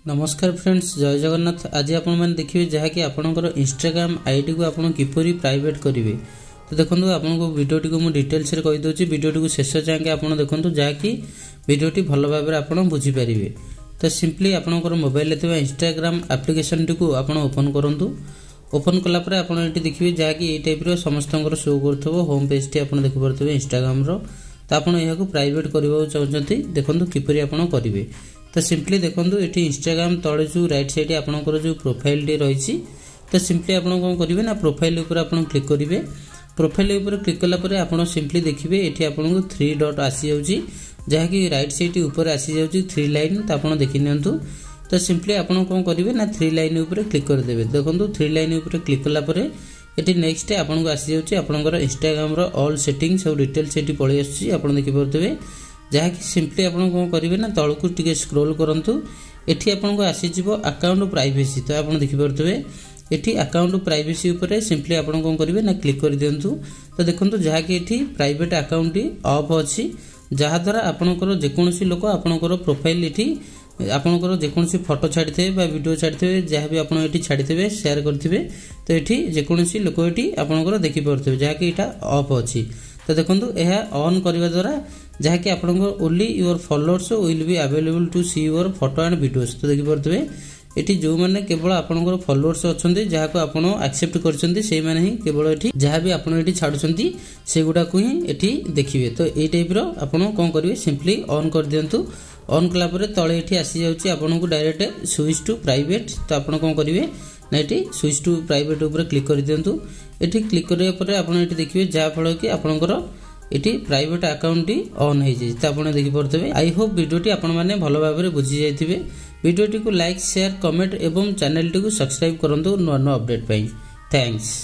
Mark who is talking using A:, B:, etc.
A: नमस्कार फ्रेंड्स, जय जगन्नाथ। आज आपण मैंने देखिए जहाँकि आपणकर इंस्टाग्राम आईडी को आप किपरि प्राइवेट करेंगे। तो देखो आपको वीडियोटी को मुझे डिटेल्स कहीदे, वीडियोटी को शेष जाए आप देखो जहाँकि वीडियोटी भल भाव में बुझीपारे। तो सिंपली आपंकर मोबाइल इंस्टाग्राम एप्लिकेशन टी को आप ओपन करूँ। ओपन कलापर आप देखिए जहाँकि ये टाइप समस्त शो कर होम पेज टी आप देखिपे इंस्टाग्राम। तो आप प्राइवेट करने चाहते देखो किपरि आप करेंगे। तो सिंपली देखो ये इंस्टाग्राम तले जो राइट साइड आपंकर जो प्रोफाइल टी रही। तो सिंपली आप कौन करेंगे ना प्रोफाइल उपर आप क्लिक करेंगे। प्रोफाइल उपर क्लिक कलापर आप सिंपली देखिए ये आपको 3 डॉट आसी जाऊँगी जहाँकि राइट साइड ऊपर आसी जाऊँगी 3 लाइन। तो आप देखी नियंतु। तो सिंपली आप कौन करेंगे ना 3 लाइन उपर क्लिक करदे। देखो 3 लाइन उपर क्लिक कलापर ये नेक्स्ट आपको आसी जाऊँगी आपंकर इंस्टाग्राम ऑल सेटिंग्स और डिटेल्स ये पलि आप देखिपे जहाँकि सिंपली आप कौन करेंगे ना तलू टे स्क्रोल करूँ। एटी आपको आसीज अकाउंट प्राइवेसी। तो आप देखिपे ये अकाउंट प्राइवेसी उपर सिंपली आप कौन करेंगे ना क्लिक कर दिंतु। तो देखो जहाँकि ये प्राइवेट अकाउंट ऑफ अच्छी जहाद्वारा आपंकर जेकोसी लोक आपंकर प्रोफाइल ये आपंकर जेकोसी फोटो छाड़े वीडियो छाड़े जहाँ भी आप छाड़े शेयर करेंगे। तो ये जेकोसी लोक ये आपंकर देखिपे जहाँकि यहाँ ऑफ अच्छी। तो देखो यह ऑन करने द्वारा जहाँकि आपंकर only your followers will be available to see your photo and videos. तो देखिपे ये जो मैंने केवल आपंकर फॉलोअर्स अच्छा जहाँ को आप एक्सेप्ट करते ही केवल ये जहाँ भी आप छाड़ुंट से गुड़ाक ही ये देखिए। तो ये टाइप आप कौन करेंगे सिंपली ऑन कर दिंतु। ऑन कलापर तले ये आसी जाऊँगी आपको डायरेक्ट स्विच टू प्राइवेट। तो आप कौन करेंगे ना ये स्विच टू प्राइवेट उपर क्लिक कर दिंतु। ये क्लिक करापर आप देखिए जहाँफल कि आपंकर ये प्राइवेट अकाउंट ऑन हो जाए। तो आप देखिपे आई होप वीडियोटी आपण मैंने भल भाव में बुझी जाइए। वीडियोटी को लाइक शेयर कमेंट एवं चैनल टी को सब्सक्राइब करूँ नुआ नुआ अपडेट पाई। थैंक्स।